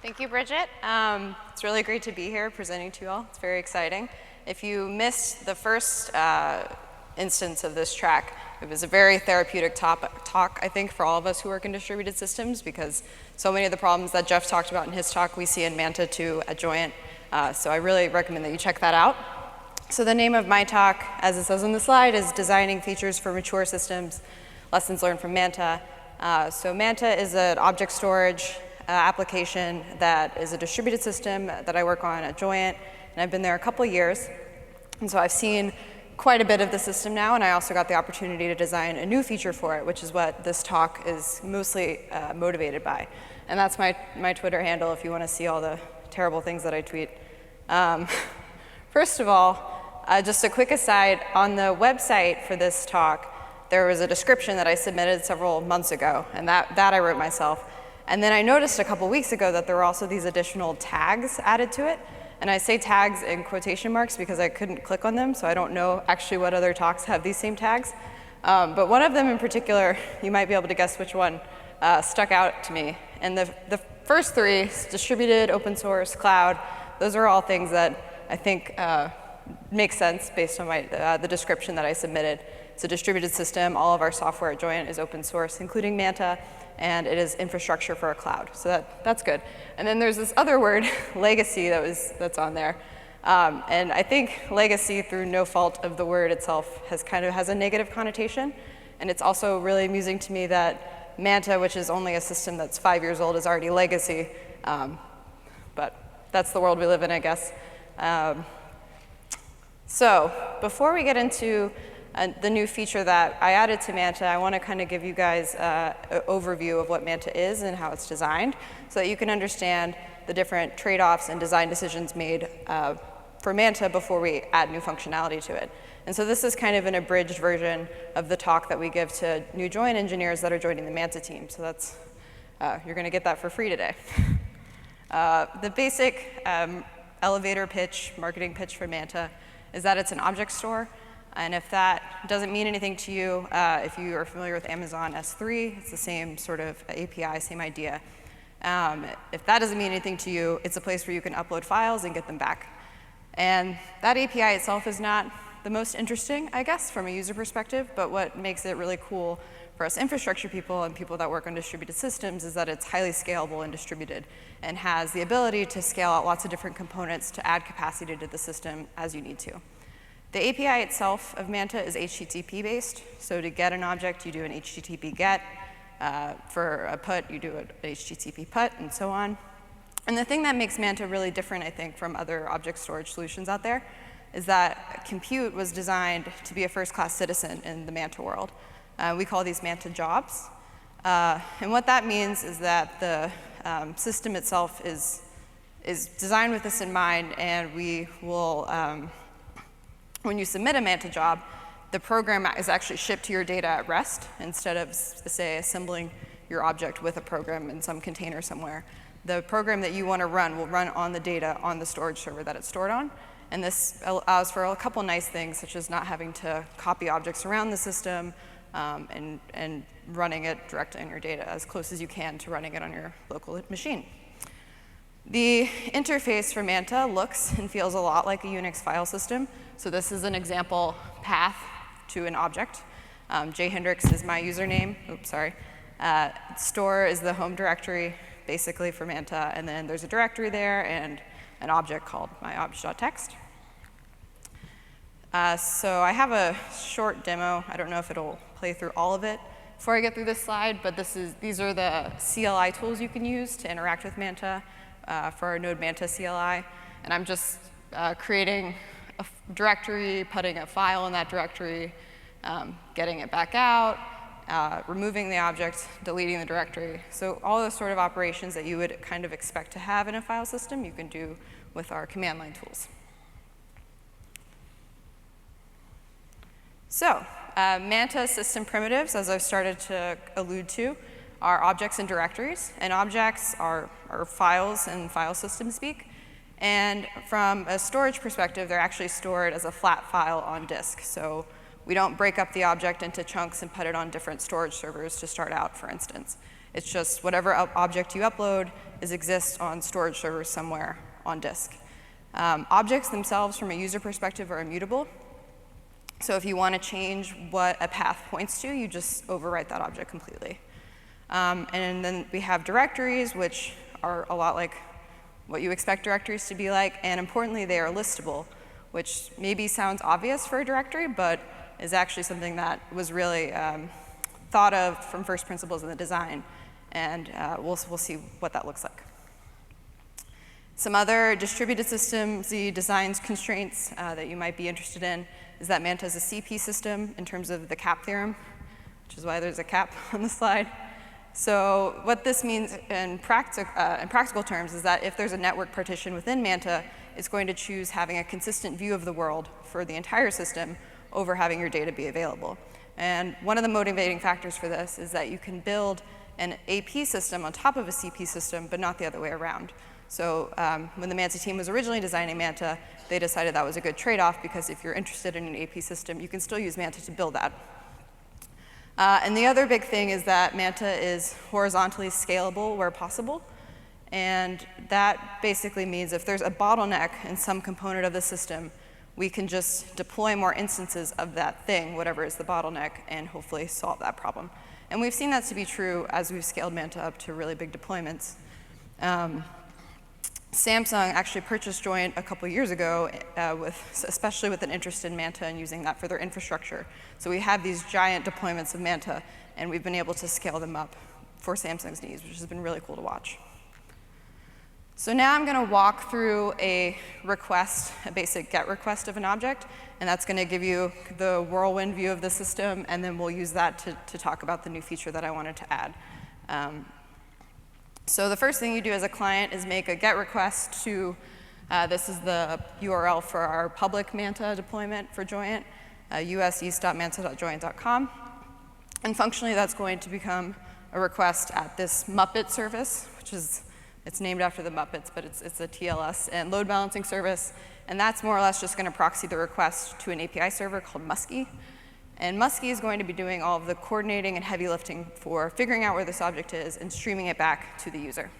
Thank you, Bridget. It's really great to be here presenting to you all. It's very exciting. If you missed the first instance of this track, it was a very therapeutic talk, I think, for all of us who work in distributed systems, because so many of the problems that Jeff talked about in his talk we see in Manta too at Joyent. So I really recommend that you check that out. So the name of my talk, as it says on the slide, is Designing Features for Mature Systems, Lessons Learned from Manta. So Manta is an object storage application that is a distributed system that I work on at Joyent, and I've been there a couple years. And so I've seen quite a bit of the system now, and I also got the opportunity to design a new feature for it, which is what this talk is mostly motivated by. And that's my Twitter handle if you want to see all the terrible things that I tweet. First of all, just a quick aside, on the website for this talk, there was a description that I submitted several months ago, and that I wrote myself. And then I noticed a couple weeks ago that there were also these additional tags added to it. And I say tags in quotation marks because I couldn't click on them, so I don't know actually what other talks have these same tags. But one of them in particular, you might be able to guess which one, stuck out to me. And the first three, distributed, open source, cloud, those are all things that I think make sense based on the description that I submitted. It's a distributed system. All of our software at Joyent is open source, including Manta, and it is infrastructure for a cloud. So that's good. And then there's this other word, legacy, that's on there. And I think legacy, through no fault of the word itself, has a negative connotation. And it's also really amusing to me that Manta, which is only a system that's 5 years old, is already legacy. But that's the world we live in, I guess. So before we get into the new feature that I added to Manta, I want to kind of give you guys an overview of what Manta is and how it's designed, so that you can understand the different trade-offs and design decisions made for Manta before we add new functionality to it. And so this is kind of an abridged version of the talk that we give to new Joyent engineers that are joining the Manta team. So that's, you're going to get that for free today. The basic elevator pitch, marketing pitch for Manta is that it's an object store. And if that doesn't mean anything to you, if you are familiar with Amazon S3, it's the same sort of API, same idea. If that doesn't mean anything to you, it's a place where you can upload files and get them back. And that API itself is not the most interesting, I guess, from a user perspective, but what makes it really cool for us infrastructure people and people that work on distributed systems is that it's highly scalable and distributed and has the ability to scale out lots of different components to add capacity to the system as you need to. The API itself of Manta is HTTP based, so to get an object, you do an HTTP get. For a put, you do an HTTP put, and so on. And the thing that makes Manta really different, I think, from other object storage solutions out there is that compute was designed to be a first-class citizen in the Manta world. We call these Manta jobs. And what that means is that the system itself is designed with this in mind, and we will when you submit a Manta job, the program is actually shipped to your data at rest instead of, say, assembling your object with a program in some container somewhere. The program that you want to run will run on the data on the storage server that it's stored on. And this allows for a couple nice things, such as not having to copy objects around the system and running it direct in your data as close as you can to running it on your local machine. The interface for Manta looks and feels a lot like a Unix file system. So this is an example path to an object. Hendricks is my username. Oops, sorry. Store is the home directory, basically, for Manta. And then there's a directory there and an object called myobj.txt. So I have a short demo. I don't know if it'll play through all of it before I get through this slide, but these are the CLI tools you can use to interact with Manta for our node Manta CLI. And I'm just creating a directory, putting a file in that directory, getting it back out, removing the object, deleting the directory. So all those sort of operations that you would kind of expect to have in a file system, you can do with our command line tools. So Manta system primitives, as I've started to allude to, are objects and directories. And objects are files in file system speak. And from a storage perspective, they're actually stored as a flat file on disk. So we don't break up the object into chunks and put it on different storage servers to start out, for instance. It's just whatever object you upload exists on storage servers somewhere on disk. Objects themselves, from a user perspective, are immutable. So if you want to change what a path points to, you just overwrite that object completely. And then we have directories, which are a lot like what you expect directories to be like. And importantly, they are listable, which maybe sounds obvious for a directory, but is actually something that was really thought of from first principles in the design. And we'll see what that looks like. Some other distributed systems, the design constraints that you might be interested in is that Manta is a CP system in terms of the cap theorem, which is why there's a cap on the slide. So what this means in practical terms is that if there's a network partition within Manta, it's going to choose having a consistent view of the world for the entire system over having your data be available. And one of the motivating factors for this is that you can build an AP system on top of a CP system, but not the other way around. So when the Manta team was originally designing Manta, they decided that was a good trade-off, because if you're interested in an AP system, you can still use Manta to build that. And the other big thing is that Manta is horizontally scalable where possible. And that basically means if there's a bottleneck in some component of the system, we can just deploy more instances of that thing, whatever is the bottleneck, and hopefully solve that problem. And we've seen that to be true as we've scaled Manta up to really big deployments. Samsung actually purchased Joyent a couple years ago, especially with an interest in Manta and using that for their infrastructure. So we have these giant deployments of Manta, and we've been able to scale them up for Samsung's needs, which has been really cool to watch. So now I'm going to walk through a request, a basic GET request of an object, and that's going to give you the whirlwind view of the system, and then we'll use that to talk about the new feature that I wanted to add. So the first thing you do as a client is make a GET request to, this is the URL for our public Manta deployment for Joyent, us.manta.joyent.com. And functionally, that's going to become a request at this Muppet service, which is, it's named after the Muppets, but it's a TLS and load balancing service. And that's more or less just going to proxy the request to an API server called Muskie. And Muskie is going to be doing all of the coordinating and heavy lifting for figuring out where this object is and streaming it back to the user.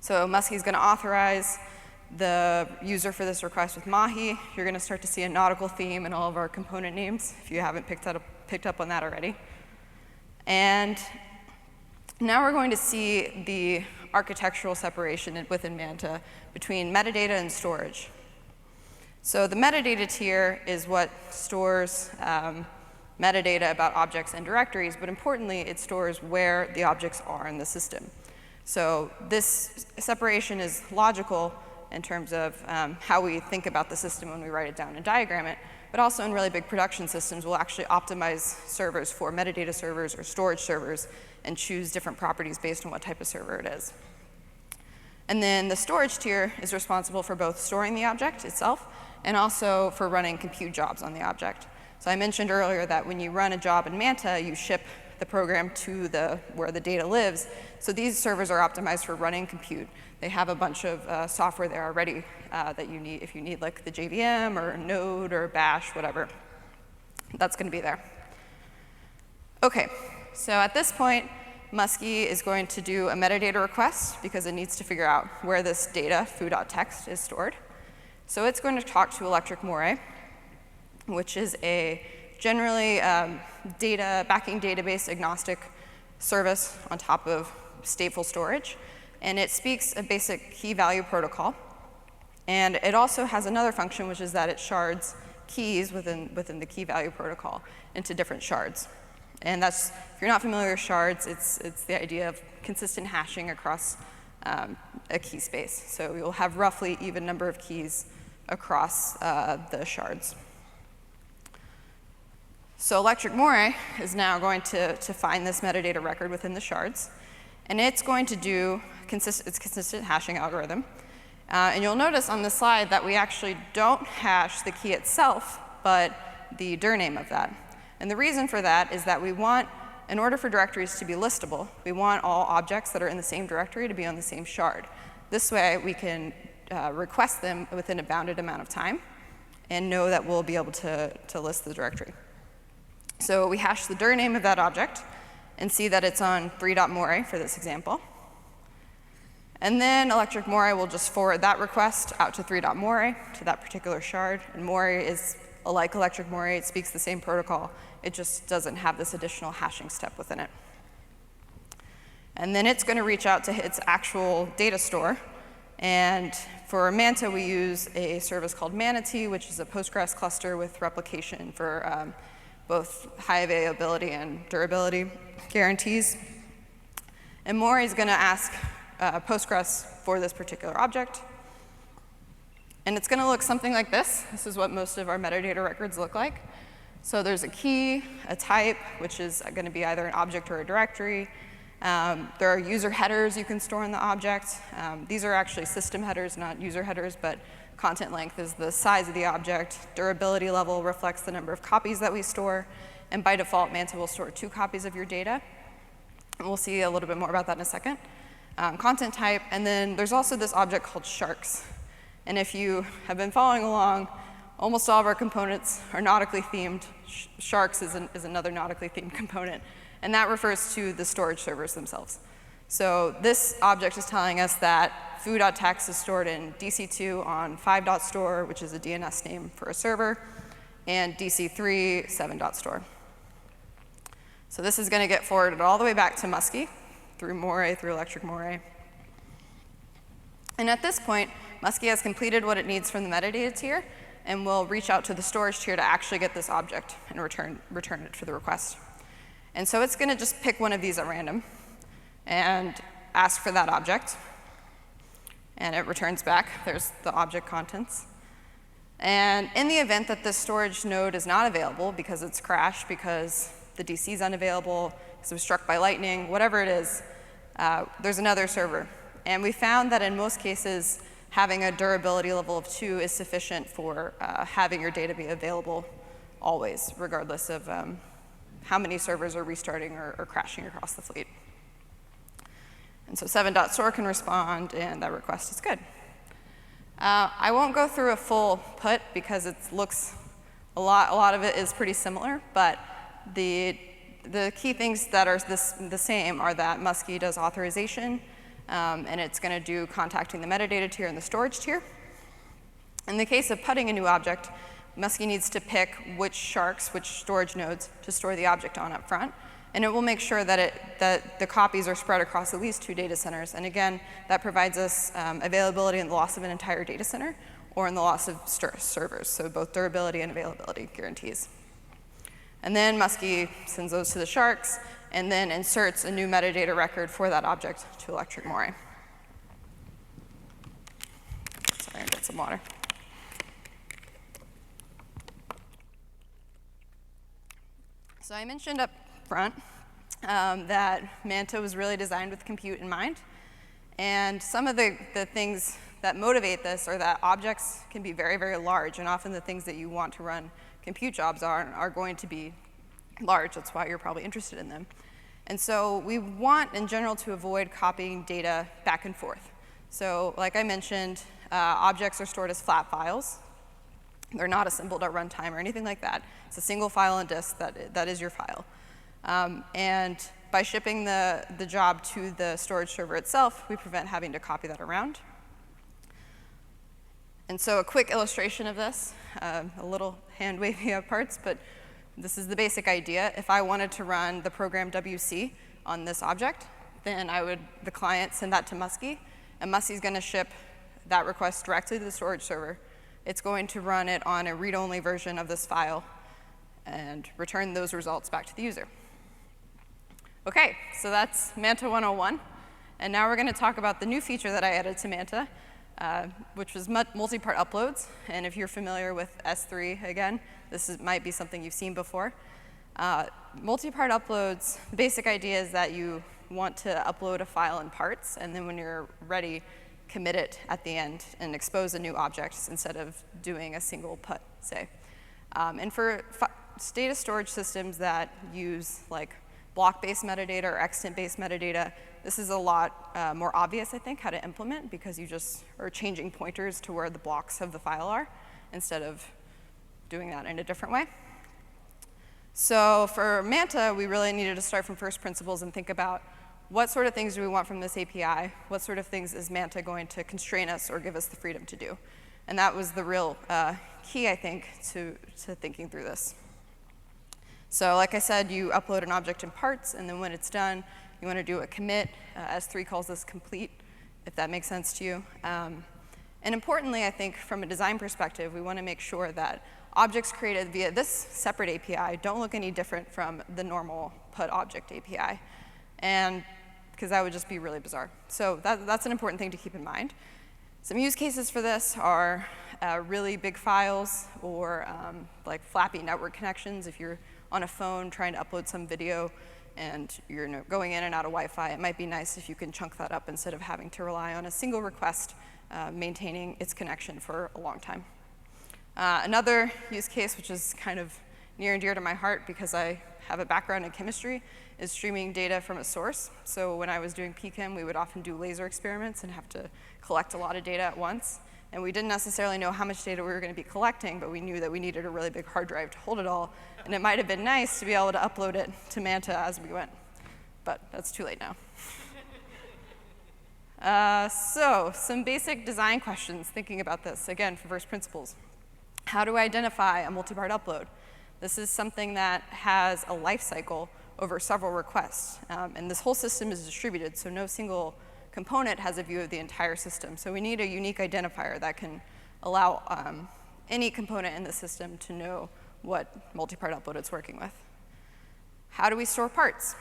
So Muskie is going to authorize the user for this request with Mahi. You're going to start to see a nautical theme in all of our component names, if you haven't picked up on that already. And now we're going to see the architectural separation within Manta between metadata and storage. So the metadata tier is what stores metadata about objects and directories, but importantly, it stores where the objects are in the system. So this separation is logical in terms of how we think about the system when we write it down and diagram it, but also in really big production systems, we'll actually optimize servers for metadata servers or storage servers and choose different properties based on what type of server it is. And then the storage tier is responsible for both storing the object itself and also for running compute jobs on the object. So I mentioned earlier that when you run a job in Manta, you ship the program to where the data lives. So these servers are optimized for running compute. They have a bunch of software there already that you need if you need like the JVM or Node or Bash, whatever. That's going to be there. OK, so at this point, Muskie is going to do a metadata request because it needs to figure out where this data, foo.txt, is stored. So it's going to talk to Electric Moray, which is a generally backing database agnostic service on top of stateful storage. And it speaks a basic key value protocol. And it also has another function, which is that it shards keys within the key value protocol into different shards. And that's, if you're not familiar with shards, it's the idea of consistent hashing across a key space. So you'll have roughly even number of keys across the shards. So Electric Moray is now going to find this metadata record within the shards. And it's going to do its consistent hashing algorithm. And you'll notice on the slide that we actually don't hash the key itself, but the dir name of that. And the reason for that is that we want, in order for directories to be listable, we want all objects that are in the same directory to be on the same shard. This way, we can request them within a bounded amount of time and know that we'll be able to list the directory. So we hash the dir name of that object and see that it's on 3.moray for this example. And then electric Moray will just forward that request out to 3.Moray, to that particular shard. And Moray is like electric Moray. It speaks the same protocol. It just doesn't have this additional hashing step within it. And then it's going to reach out to its actual data store. And for Manta, we use a service called Manatee, which is a Postgres cluster with replication for both high availability and durability guarantees. And Moray is going to ask Postgres for this particular object. And it's going to look something like this. This is what most of our metadata records look like. So there's a key, a type, which is going to be either an object or a directory. There are user headers you can store in the object. These are actually system headers, not user headers, but content length is the size of the object. Durability level reflects the number of copies that we store. And by default, Manta will store 2 copies of your data. And we'll see a little bit more about that in a second. Content type, and then there's also this object called sharks. And if you have been following along, almost all of our components are nautically themed. Sharks is another nautically themed component. And that refers to the storage servers themselves. So this object is telling us that foo.txt is stored in DC2 on 5.store, which is a DNS name for a server, and DC3 7.store. So this is going to get forwarded all the way back to Muskie, through Moray, through electric Moray. And at this point, Muskie has completed what it needs from the metadata tier, and will reach out to the storage tier to actually get this object and return it for the request. And so it's going to just pick one of these at random and ask for that object. And it returns back. There's the object contents. And in the event that this storage node is not available because it's crashed, because the DC is unavailable, because it was struck by lightning, whatever it is, there's another server. And we found that in most cases, having a durability level of 2 is sufficient for having your data be available always, regardless of how many servers are restarting or crashing across the fleet. And so 7.store can respond, and that request is good. I won't go through a full put because it looks a lot of it is pretty similar, but the key things that are the same are that Muskie does authorization, and it's going to do contacting the metadata tier and the storage tier. In the case of putting a new object, Muskie needs to pick which sharks, which storage nodes, to store the object on up front. And it will make sure that the copies are spread across at least 2 data centers. And again, that provides us availability in the loss of an entire data center or in the loss of servers, so both durability and availability guarantees. And then Muskie sends those to the sharks and then inserts a new metadata record for that object to electric Moray. Sorry, I got some water. So I mentioned up front that Manta was really designed with compute in mind. And some of the things that motivate this are that objects can be very, very large. And often the things that you want to run compute jobs are going to be large. That's why you're probably interested in them. And so we want, in general, to avoid copying data back and forth. So like I mentioned, objects are stored as flat files. They're not assembled at runtime or anything like that. It's a single file on disk that is your file. And by shipping the job to the storage server itself, we prevent having to copy that around. And so a quick illustration of this, a little hand waving of parts, but this is the basic idea. If I wanted to run the program WC on this object, then the client send that to Muskie, and Muskie's going to ship that request directly to the storage server. It's going to run it on a read-only version of this file and return those results back to the user. OK, so that's Manta 101. And now we're going to talk about the new feature that I added to Manta, which was multipart uploads. And if you're familiar with S3, again, might be something you've seen before. Multipart uploads, the basic idea is that you want to upload a file in parts, and then when you're ready, commit it at the end and expose a new object instead of doing a single put, say. And for data storage systems that use like block-based metadata or extent-based metadata, this is a lot more obvious, I think, how to implement, because you just are changing pointers to where the blocks of the file are instead of doing that in a different way. So for Manta, we really needed to start from first principles and think about what sort of things do we want from this API? What sort of things is Manta going to constrain us or give us the freedom to do? And that was the real key, I think, to thinking through this. So like I said, you upload an object in parts, and then when it's done, you want to do a commit. S3 calls this complete, if that makes sense to you. And importantly, I think, from a design perspective, we want to make sure that objects created via this separate API don't look any different from the normal put object API, and because that would just be really bizarre. So that's an important thing to keep in mind. Some use cases for this are really big files or like flappy network connections. If you're on a phone trying to upload some video and you're going in and out of Wi-Fi, it might be nice if you can chunk that up instead of having to rely on a single request maintaining its connection for a long time. Another use case, which is kind of near and dear to my heart because I have a background in chemistry, is streaming data from a source. So when I was doing PChem, we would often do laser experiments and have to collect a lot of data at once. And we didn't necessarily know how much data we were going to be collecting, but we knew that we needed a really big hard drive to hold it all. And it might have been nice to be able to upload it to Manta as we went. But that's too late now. So some basic design questions thinking about this, again, for first principles. How do I identify a multipart upload? This is something that has a life cycle over several requests. And this whole system is distributed, so no single component has a view of the entire system. So we need a unique identifier that can allow any component in the system to know what multipart upload it's working with. How do we store parts?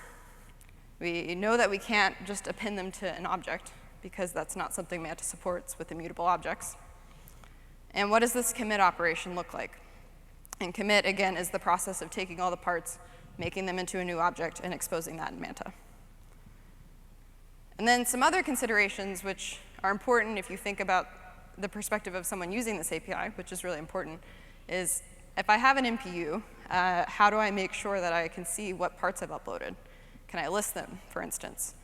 We know that we can't just append them to an object because that's not something Manta supports with immutable objects. And what does this commit operation look like? And commit, again, is the process of taking all the parts, making them into a new object, and exposing that in Manta. And then some other considerations which are important if you think about the perspective of someone using this API, which is really important, is if I have an MPU, how do I make sure that I can see what parts I've uploaded? Can I list them, for instance?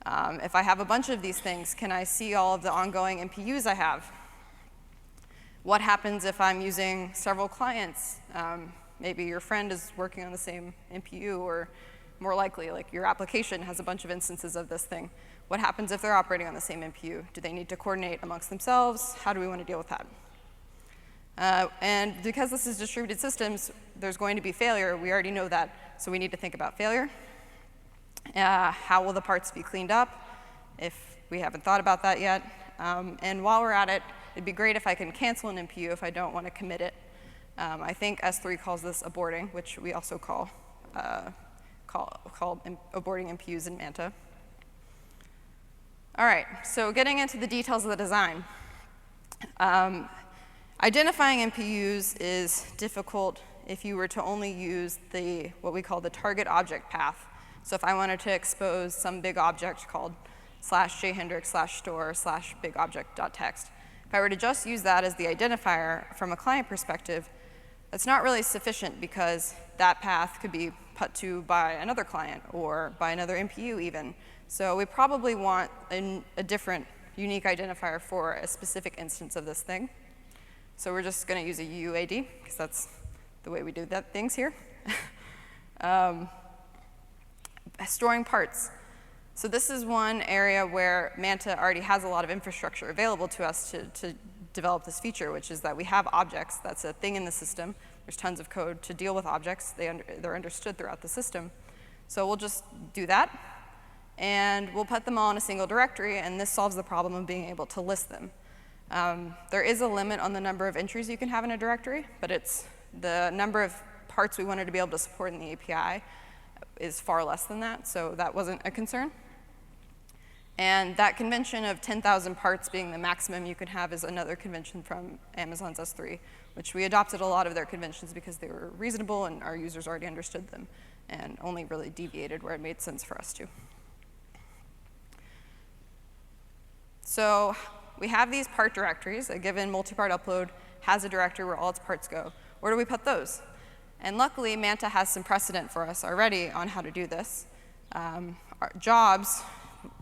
If I have a bunch of these things, can I see all of the ongoing MPUs I have? What happens if I'm using several clients? Maybe your friend is working on the same MPU, or more likely, like your application has a bunch of instances of this thing. What happens if they're operating on the same MPU? Do they need to coordinate amongst themselves? How do we want to deal with that? And because this is distributed systems, there's going to be failure. We already know that, so we need to think about failure. How will the parts be cleaned up if we haven't thought about that yet? And while we're at it, it'd be great if I can cancel an MPU if I don't want to commit it. I think S3 calls this aborting, which we also call aborting MPUs in Manta. All right, so getting into the details of the design. Identifying MPUs is difficult if you were to only use what we call the target object path. So if I wanted to expose some big object called /jhendricks/store/bigobject.txt, if I were to just use that as the identifier from a client perspective, that's not really sufficient because that path could be put to by another client or by another MPU even. So we probably want a different unique identifier for a specific instance of this thing. So we're just going to use a UUAD because that's the way we do things here. Storing parts. So this is one area where Manta already has a lot of infrastructure available to us to develop this feature, which is that we have objects. That's a thing in the system. There's tons of code to deal with objects. They're understood throughout the system. So we'll just do that, and we'll put them all in a single directory, and this solves the problem of being able to list them. There is a limit on the number of entries you can have in a directory, but it's the number of parts we wanted to be able to support in the API is far less than that, so that wasn't a concern. And that convention of 10,000 parts being the maximum you can have is another convention from Amazon's S3, which we adopted a lot of their conventions because they were reasonable and our users already understood them and only really deviated where it made sense for us to. So we have these part directories. A given multipart upload has a directory where all its parts go. Where do we put those? And luckily, Manta has some precedent for us already on how to do this. Our jobs,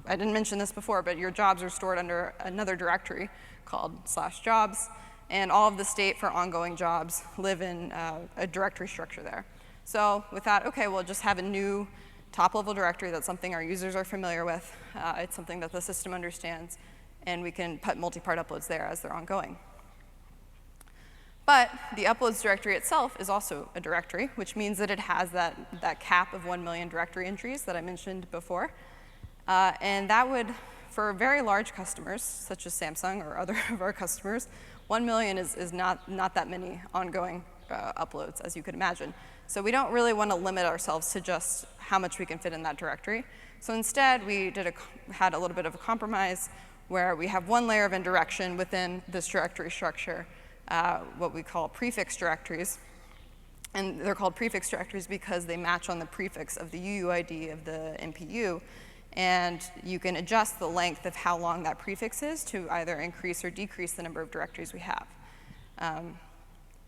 I didn't mention this before, but your jobs are stored under another directory called /jobs, and all of the state for ongoing jobs live in a directory structure there. So with that, okay, we'll just have a new top-level directory. That's something our users are familiar with. It's something that the system understands, and we can put multi-part uploads there as they're ongoing. But the uploads directory itself is also a directory, which means that it has that cap of 1 million directory entries that I mentioned before. And that would, for very large customers, such as Samsung or other of our customers, 1 million is not that many ongoing uploads, as you could imagine. So we don't really want to limit ourselves to just how much we can fit in that directory. So instead, we had a little bit of a compromise where we have one layer of indirection within this directory structure, what we call prefix directories. And they're called prefix directories because they match on the prefix of the UUID of the MPU. And you can adjust the length of how long that prefix is to either increase or decrease the number of directories we have.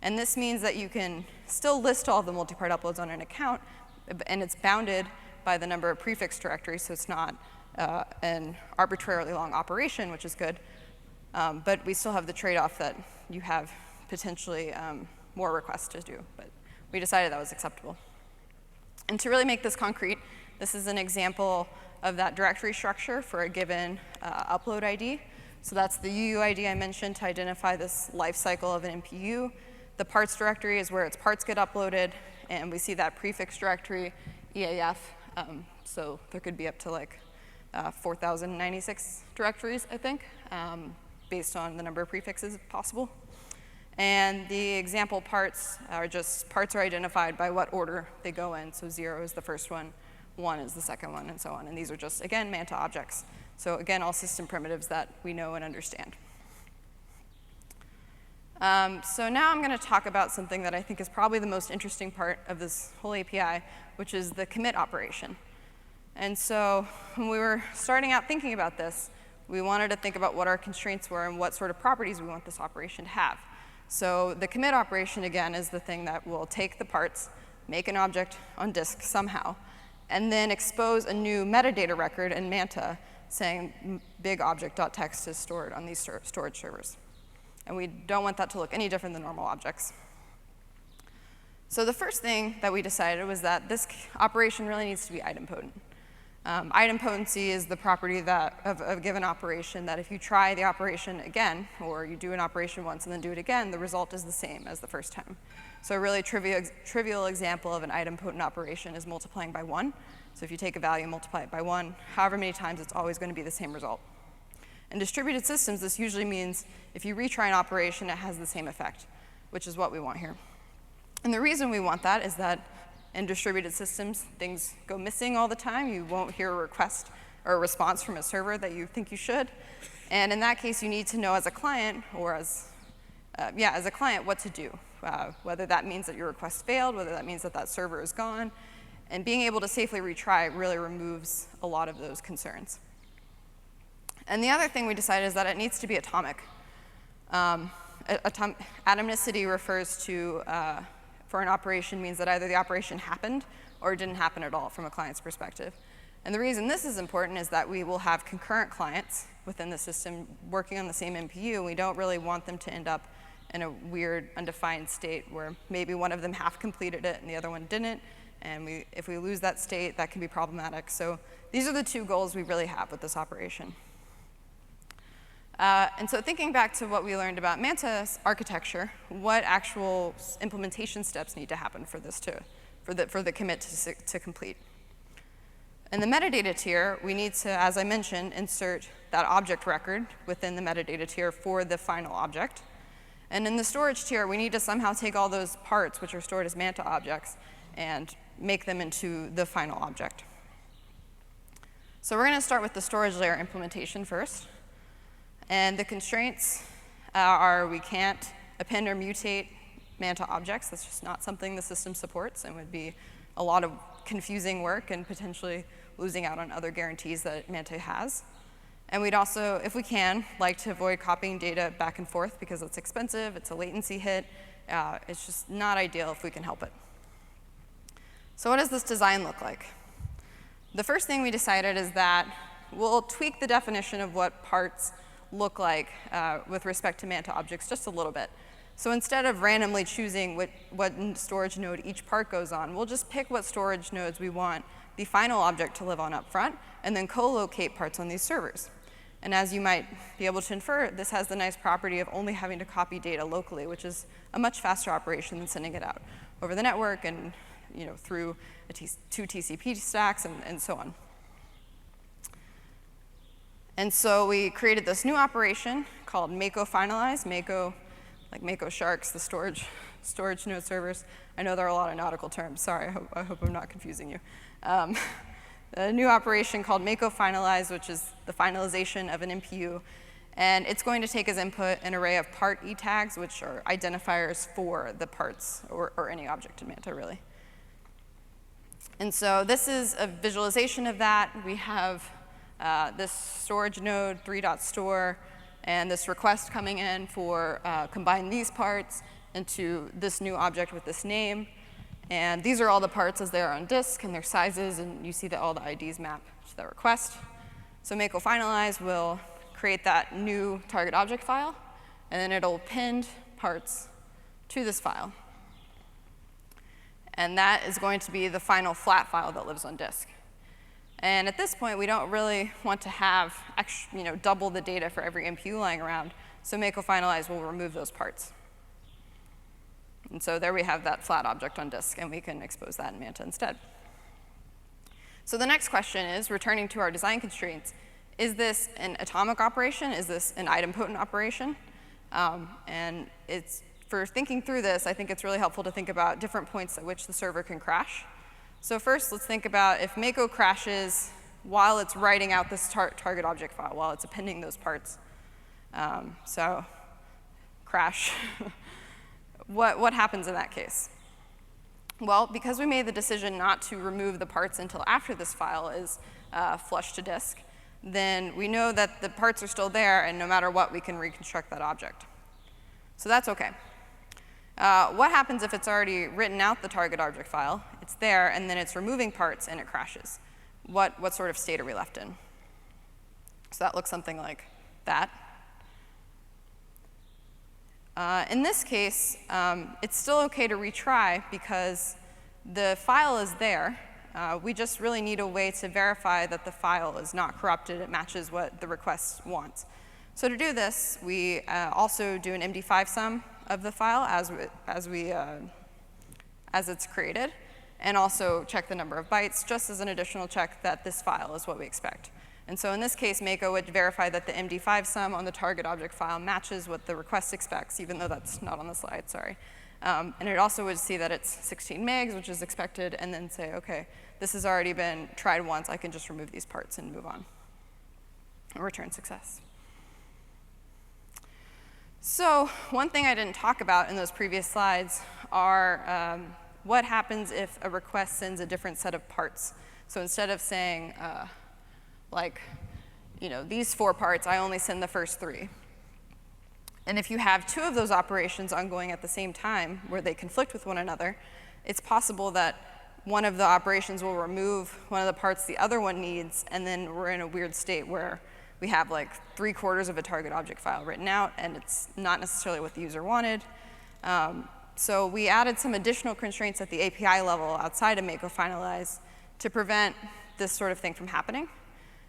And this means that you can still list all the multi-part uploads on an account, and it's bounded by the number of prefix directories, so it's not an arbitrarily long operation, which is good. But we still have the trade-off that you have potentially more requests to do. But we decided that was acceptable. And to really make this concrete, this is an example of that directory structure for a given upload ID. So that's the UUID I mentioned to identify this life cycle of an MPU. The parts directory is where its parts get uploaded, and we see that prefix directory, EAF. So there could be up to like 4,096 directories, I think, based on the number of prefixes possible. And the example parts are just parts are identified by what order they go in. So 0 is the first one, 1 is the second one, and so on. And these are just, again, Manta objects. So again, all system primitives that we know and understand. So now I'm going to talk about something that I think is probably the most interesting part of this whole API, which is the commit operation. And so when we were starting out thinking about this, we wanted to think about what our constraints were and what sort of properties we want this operation to have. So the commit operation, again, is the thing that will take the parts, make an object on disk somehow, and then expose a new metadata record in Manta saying big object.txt is stored on these storage servers. And we don't want that to look any different than normal objects. So the first thing that we decided was that this operation really needs to be idempotent. Idempotency is the property of a given operation that if you try the operation again, or you do an operation once and then do it again, the result is the same as the first time. So a really trivial example of an idempotent operation is multiplying by 1. So if you take a value and multiply it by 1, however many times, it's always going to be the same result. In distributed systems, this usually means if you retry an operation, it has the same effect, which is what we want here. And the reason we want that is that in distributed systems, things go missing all the time. You won't hear a request or a response from a server that you think you should. And in that case, you need to know as a client, or as a client, what to do. Whether that means that your request failed, whether that means that that server is gone. And being able to safely retry really removes a lot of those concerns. And the other thing we decided is that it needs to be atomic. Atomicity refers to, for an operation, means that either the operation happened or it didn't happen at all from a client's perspective. And the reason this is important is that we will have concurrent clients within the system working on the same MPU. We don't really want them to end up in a weird, undefined state where maybe one of them half completed it and the other one didn't. And if we lose that state, that can be problematic. So these are the two goals we really have with this operation. And so thinking back to what we learned about Manta's architecture, what actual implementation steps need to happen for this for the commit to complete? In the metadata tier, we need to, as I mentioned, insert that object record within the metadata tier for the final object. And in the storage tier, we need to somehow take all those parts, which are stored as Manta objects, and make them into the final object. So we're going to start with the storage layer implementation first. And the constraints are we can't append or mutate Manta objects. That's just not something the system supports and would be a lot of confusing work and potentially losing out on other guarantees that Manta has. And we'd also, if we can, like to avoid copying data back and forth because it's expensive, it's a latency hit. It's just not ideal if we can help it. So what does this design look like? The first thing we decided is that we'll tweak the definition of what parts look like with respect to Manta objects just a little bit. So instead of randomly choosing what storage node each part goes on, we'll just pick what storage nodes we want the final object to live on up front, and then co-locate parts on these servers. And as you might be able to infer, this has the nice property of only having to copy data locally, which is a much faster operation than sending it out over the network and through two TCP stacks and so on. And so we created this new operation called Mako finalize. Mako, like Mako sharks, the storage node servers. I know there are a lot of nautical terms. Sorry, I hope I'm not confusing you. A new operation called Mako finalize, which is the finalization of an MPU. And it's going to take as input an array of part E tags, which are identifiers for the parts or any object in Manta, really. And so this is a visualization of that. We have this storage node, 3.store, and this request coming in for combine these parts into this new object with this name. And these are all the parts as they are on disk and their sizes, and you see that all the IDs map to that request. So Mako finalize will create that new target object file, and then it'll append parts to this file. And that is going to be the final flat file that lives on disk. And at this point, we don't really want to have double the data for every MPU lying around, so Mako finalize will remove those parts. And so there we have that flat object on disk, and we can expose that in Manta instead. So the next question is, returning to our design constraints, is this an atomic operation? Is this an idempotent operation? And for thinking through this, I think it's really helpful to think about different points at which the server can crash. So first, let's think about if Mako crashes while it's writing out this target object file, while it's appending those parts. So crash. What happens in that case? Well, because we made the decision not to remove the parts until after this file is flushed to disk, then we know that the parts are still there, and no matter what, we can reconstruct that object. So that's OK. What happens if it's already written out the target object file, it's there, and then it's removing parts, and it crashes? What sort of state are we left in? So that looks something like that. In this case, it's still OK to retry because the file is there. We just really need a way to verify that the file is not corrupted. It matches what the request wants. So to do this, we also do an MD5 sum of the file as it's created, and also check the number of bytes, just as an additional check that this file is what we expect. And so in this case, Mako would verify that the MD5 sum on the target object file matches what the request expects, even though that's not on the slide, sorry. And it also would see that it's 16 megs, which is expected, and then say, OK, this has already been tried once. I can just remove these parts and move on, and return success. So one thing I didn't talk about in those previous slides are what happens if a request sends a different set of parts. So instead of saying, these 4 parts, I only send the first 3. And if you have 2 of those operations ongoing at the same time where they conflict with one another, it's possible that one of the operations will remove one of the parts the other one needs, and then we're in a weird state where we have like 3/4 of a target object file written out, and it's not necessarily what the user wanted. So we added some additional constraints at the API level outside of Mako finalize to prevent this sort of thing from happening.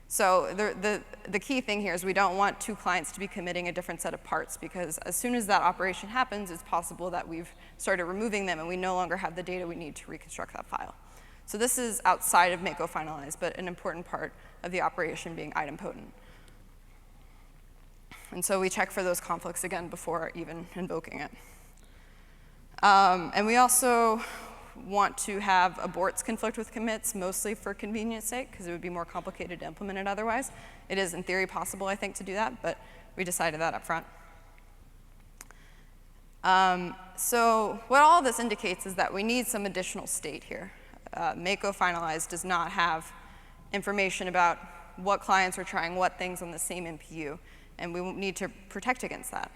So the key thing here is we don't want 2 clients to be committing a different set of parts, because as soon as that operation happens, it's possible that we've started removing them and we no longer have the data we need to reconstruct that file. So this is outside of Mako finalize, but an important part of the operation being idempotent. And so we check for those conflicts again before even invoking it. And we also want to have aborts conflict with commits, mostly for convenience sake, because it would be more complicated to implement it otherwise. It is, in theory, possible, I think, to do that, but we decided that up front. So what all of this indicates is that we need some additional state here. Mako finalize does not have information about what clients are trying what things on the same MPU, and we need to protect against that.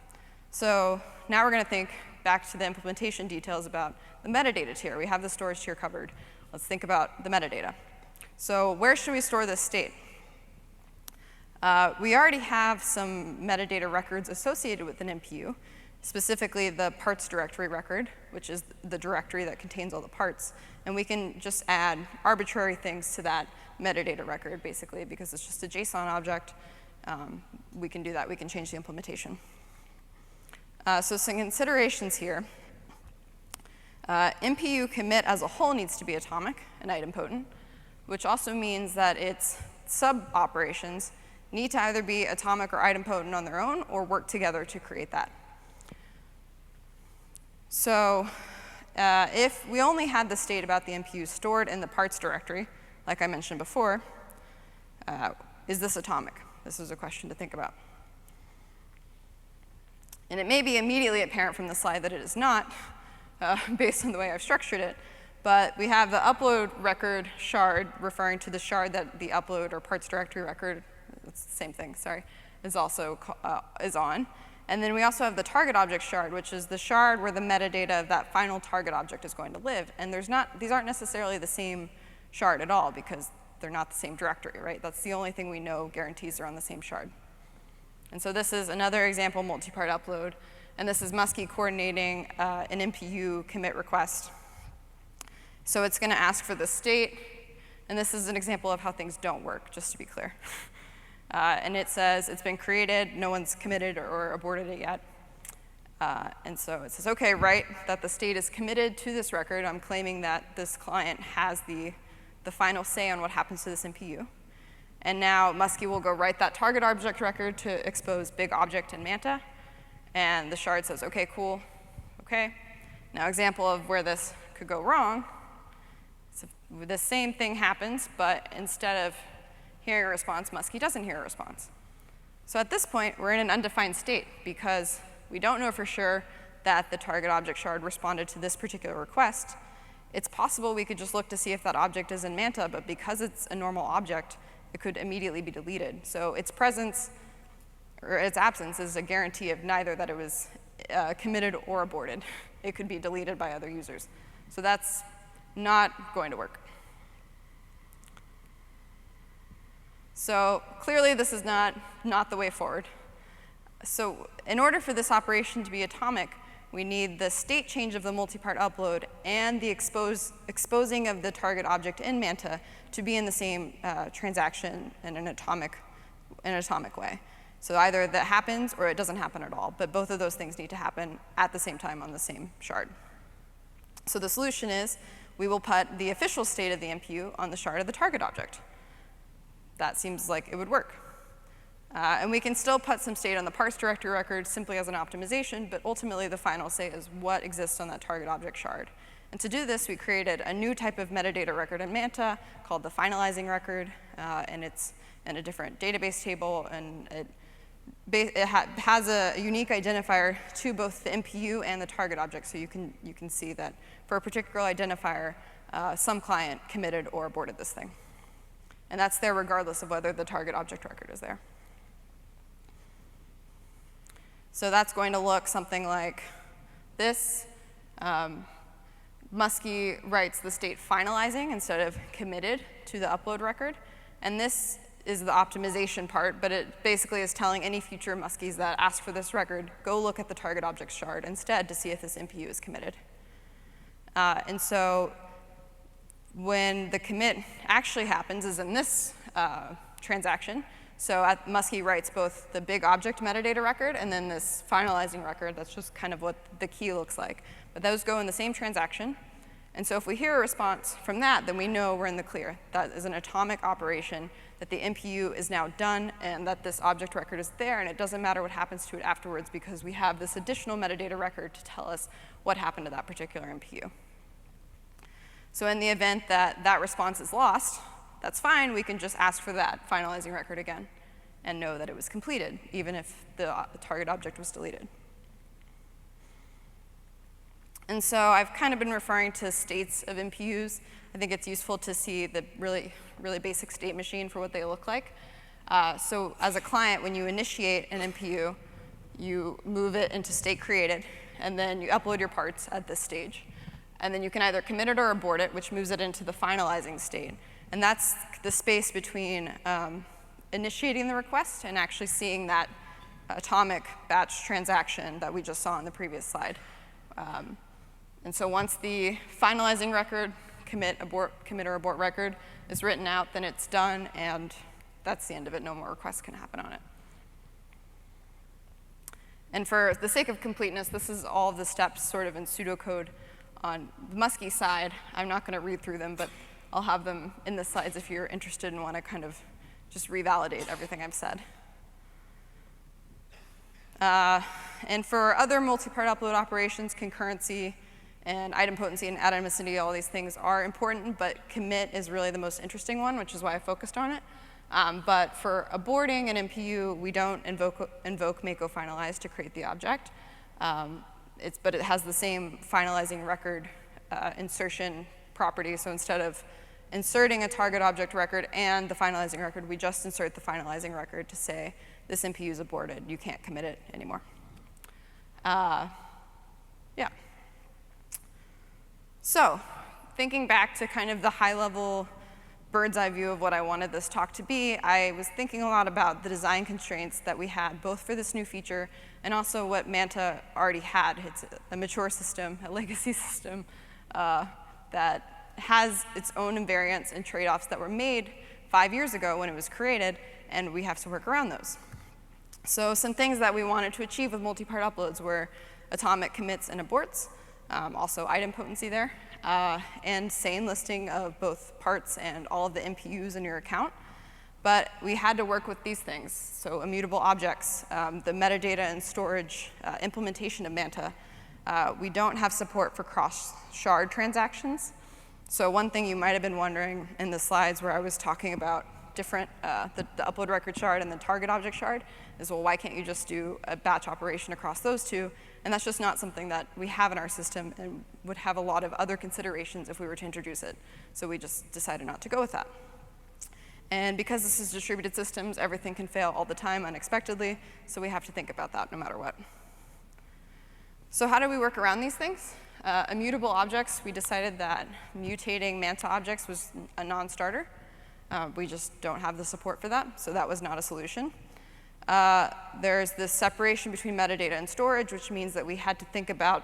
So now we're going to think back to the implementation details about the metadata tier. We have the storage tier covered. Let's think about the metadata. So where should we store this state? We already have some metadata records associated with an MPU, specifically the parts directory record, which is the directory that contains all the parts. And we can just add arbitrary things to that metadata record, basically, because it's just a JSON object. We can do that. We can change the implementation. So some considerations here. MPU commit as a whole needs to be atomic and idempotent, which also means that its sub-operations need to either be atomic or idempotent on their own or work together to create that. So if we only had the state about the MPU stored in the parts directory, like I mentioned before, is this atomic? This is a question to think about. And it may be immediately apparent from the slide that it is not, based on the way I've structured it. But we have the upload record shard referring to the shard that the upload or parts directory record, it's the same thing, sorry, is also is on. And then we also have the target object shard, which is the shard where the metadata of that final target object is going to live. And these aren't necessarily the same shard at all because they're not the same directory, right? That's the only thing we know guarantees they're on the same shard. And so this is another example multipart upload. And this is Muskie coordinating an MPU commit request. So it's going to ask for the state. And this is an example of how things don't work, just to be clear. And it says it's been created, no one's committed or aborted it yet. And so it says, OK, write that the state is committed to this record. I'm claiming that this client has the final say on what happens to this MPU. And now Muskie will go write that target object record to expose big object in Manta. And the shard says, OK, cool, OK. Now, example of where this could go wrong. So the same thing happens, but instead of hearing a response, Muskie doesn't hear a response. So at this point, we're in an undefined state because we don't know for sure that the target object shard responded to this particular request. It's possible we could just look to see if that object is in Manta, but because it's a normal object, it could immediately be deleted. So its presence or its absence is a guarantee of neither that it was committed or aborted. It could be deleted by other users. So that's not going to work. So clearly, this is not the way forward. So in order for this operation to be atomic, we need the state change of the multipart upload and the exposing of the target object in Manta to be in the same transaction in an atomic way. So either that happens or it doesn't happen at all. But both of those things need to happen at the same time on the same shard. So the solution is we will put the official state of the MPU on the shard of the target object. That seems like it would work. And we can still put some state on the parts directory record simply as an optimization, but ultimately the final say is what exists on that target object shard. And to do this, we created a new type of metadata record in Manta called the finalizing record, and it's in a different database table, and it has a unique identifier to both the MPU and the target object, so you can see that for a particular identifier, some client committed or aborted this thing. And that's there regardless of whether the target object record is there. So that's going to look something like this. Muskie writes the state finalizing instead of committed to the upload record. And this is the optimization part, but it basically is telling any future Muskies that ask for this record, go look at the target object shard instead to see if this MPU is committed. And so when the commit actually happens is in this transaction. So Muskie writes both the big object metadata record and then this finalizing record. That's just kind of what the key looks like. But those go in the same transaction. And so if we hear a response from that, then we know we're in the clear. That is an atomic operation, that the MPU is now done, and that this object record is there, and it doesn't matter what happens to it afterwards because we have this additional metadata record to tell us what happened to that particular MPU. So in the event that that response is lost, that's fine. We can just ask for that finalizing record again and know that it was completed, even if the target object was deleted. And so I've kind of been referring to states of MPUs. I think it's useful to see the really basic state machine for what they look like. So as a client, when you initiate an MPU, you move it into state created, and then you upload your parts at this stage. And then you can either commit it or abort it, which moves it into the finalizing state. And that's the space between initiating the request and actually seeing that atomic batch transaction that we just saw in the previous slide. And so once the finalizing record, commit or abort record is written out, then it's done, and that's the end of it. No more requests can happen on it. And for the sake of completeness, this is all of the steps sort of in pseudocode on the Muskie side. I'm not going to read through them, but I'll have them in the slides if you're interested and want to kind of just revalidate everything I've said. And for other multi-part upload operations, concurrency and idempotency and atomicity, all these things are important, but commit is really the most interesting one, which is why I focused on it. But for aborting an MPU, we don't invoke Mako finalize to create the object. But it has the same finalizing record insertion property. So instead of inserting a target object record and the finalizing record, we just insert the finalizing record to say this MPU is aborted. You can't commit it anymore. Yeah. So thinking back to kind of the high-level bird's eye view of what I wanted this talk to be, I was thinking a lot about the design constraints that we had, both for this new feature and also what Manta already had. It's a mature system, a legacy system that has its own invariants and trade-offs that were made 5 years ago when it was created, and we have to work around those. So some things that we wanted to achieve with multi-part uploads were atomic commits and aborts, also idempotency there, and sane listing of both parts and all of the MPUs in your account. But we had to work with these things, so immutable objects, the metadata and storage implementation of Manta. We don't have support for cross-shard transactions. So one thing you might have been wondering in the slides where I was talking about different, the upload record shard and the target object shard is, well, why can't you just do a batch operation across those two? And that's just not something that we have in our system and would have a lot of other considerations if we were to introduce it. So we just decided not to go with that. And because this is distributed systems, everything can fail all the time unexpectedly, so we have to think about that no matter what. So how do we work around these things? Immutable objects, we decided that mutating Manta objects was a non-starter. We just don't have the support for that, so that was not a solution. There's this separation between metadata and storage, which means that we had to think about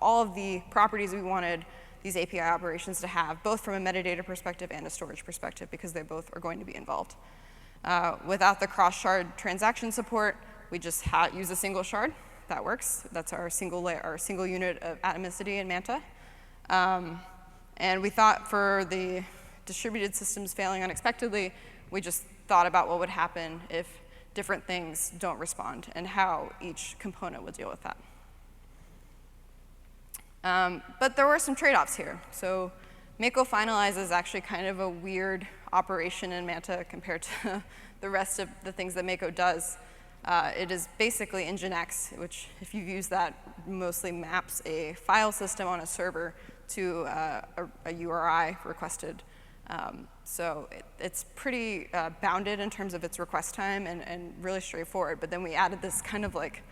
all of the properties we wanted these API operations to have, both from a metadata perspective and a storage perspective, because they both are going to be involved. Without the cross-shard transaction support, we just use a single shard. That works. That's our single unit of atomicity in Manta. And we thought for the distributed systems failing unexpectedly, we just thought about what would happen if different things don't respond and how each component would deal with that. But there were some trade-offs here. So Mako finalize is actually kind of a weird operation in Manta compared to the rest of the things that Mako does. It is basically Nginx, which, if you've used that, mostly maps a file system on a server to a URI requested. So it's pretty bounded in terms of its request time and really straightforward. But then we added this kind of like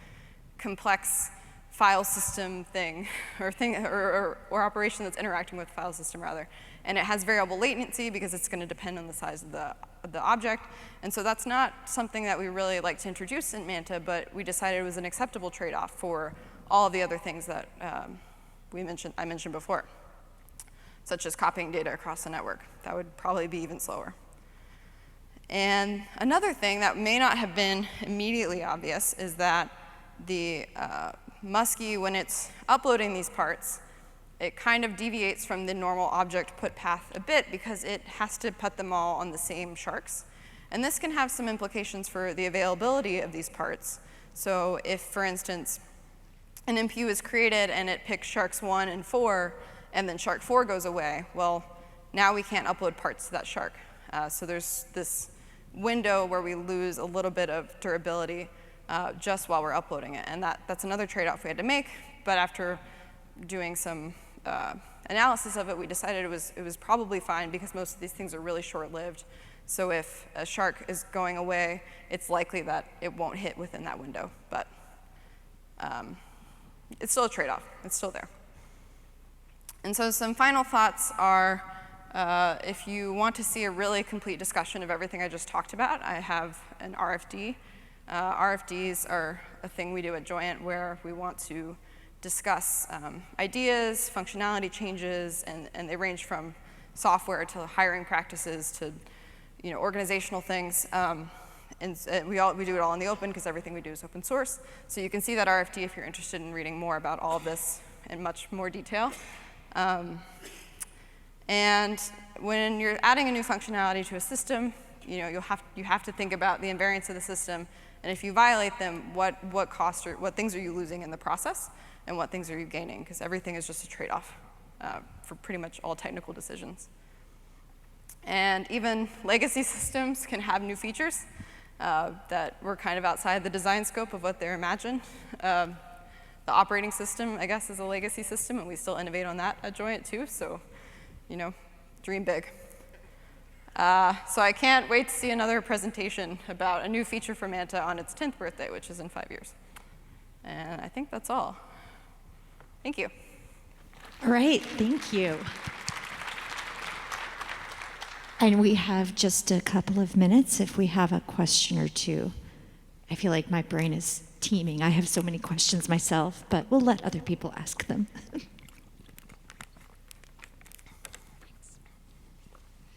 complex file system thing, or operation that's interacting with the file system rather. And it has variable latency because it's going to depend on the size of the object. And so that's not something that we really like to introduce in Manta, but we decided it was an acceptable trade-off for all of the other things that I mentioned before, such as copying data across the network. That would probably be even slower. And another thing that may not have been immediately obvious is that the Muskie, when it's uploading these parts, it kind of deviates from the normal object put path a bit because it has to put them all on the same sharks. And this can have some implications for the availability of these parts. So if, for instance, an MPU is created and it picks sharks 1 and 4, and then shark 4 goes away, well, now we can't upload parts to that shark. So there's this window where we lose a little bit of durability just while we're uploading it. And that's another trade-off we had to make. But after doing some analysis of it, we decided it was probably fine because most of these things are really short-lived. So if a shark is going away, it's likely that it won't hit within that window. But it's still a trade-off. It's still there. And so some final thoughts are, if you want to see a really complete discussion of everything I just talked about, I have an RFD RFDs are a thing we do at Joyent where we want to discuss ideas, functionality changes, and they range from software to hiring practices to organizational things. And we do it all in the open because everything we do is open source. So you can see that RFD if you're interested in reading more about all of this in much more detail. And when you're adding a new functionality to a system, you have to think about the invariants of the system. And if you violate them, what things are you losing in the process, and what things are you gaining? Because everything is just a trade-off for pretty much all technical decisions. And even legacy systems can have new features that were kind of outside the design scope of what they're imagined. The operating system, I guess, is a legacy system, and we still innovate on that at Joyent too. So, dream big. So I can't wait to see another presentation about a new feature for Manta on its 10th birthday, which is in 5 years. And I think that's all. Thank you. All right, thank you. And we have just a couple of minutes if we have a question or two. I feel like my brain is teeming. I have so many questions myself, but we'll let other people ask them.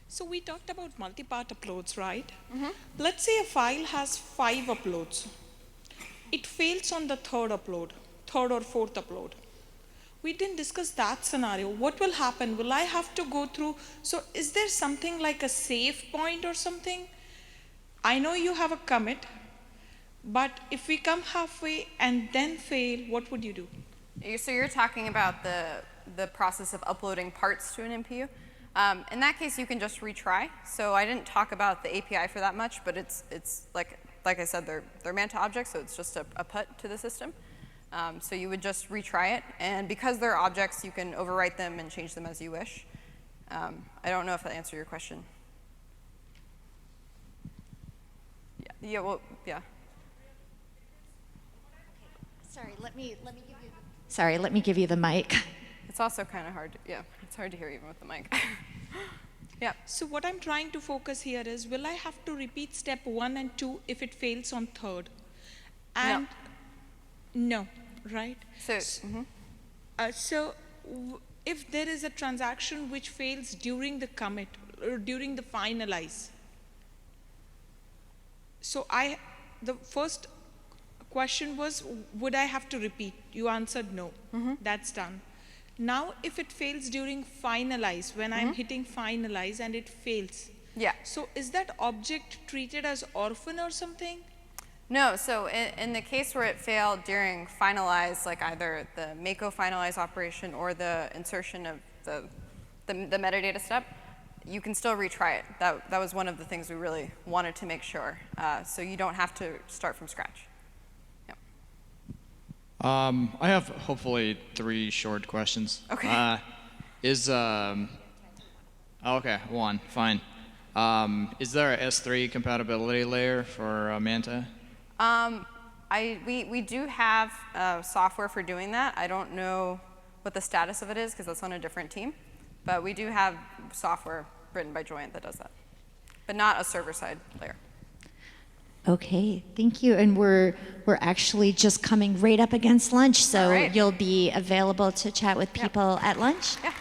So we talked about multi-part uploads, right? Mm-hmm. Let's say a file has 5 uploads. It fails on the third or fourth upload. We didn't discuss that scenario. What will happen? Will I have to go through? So is there something like a save point or something? I know you have a commit, but if we come halfway and then fail, what would you do? So you're talking about the process of uploading parts to an MPU? In that case, you can just retry. So I didn't talk about the API for that much, but it's like I said, they're Manta objects, so it's just a put to the system. So you would just retry it, and because they're objects, you can overwrite them and change them as you wish. I don't know if that answered your question. Yeah. Sorry, let me give you the mic. It's also kind of hard. It's hard to hear even with the mic. Yeah. So what I'm trying to focus here is, will I have to repeat step 1 and 2 if it fails on third? And no, right? So, if there is a transaction which fails during the commit or during the finalize, so the first question was, would I have to repeat? You answered no. Mm-hmm. That's done. Now, if it fails during finalize, when I'm hitting finalize and it fails, so is that object treated as orphan or something? No, so in the case where it failed during finalize, like either the Mako finalize operation or the insertion of the metadata step, you can still retry it. That was one of the things we really wanted to make sure. So you don't have to start from scratch. I have hopefully 3 short questions. Okay. Okay, 1, fine. Is there a S3 compatibility layer for Manta? We do have software for doing that. I don't know what the status of it is because that's on a different team. But we do have software written by Joyent that does that, but not a server-side layer. Okay, thank you. And we're actually just coming right up against lunch, so right. You'll be available to chat with people at lunch? Yeah.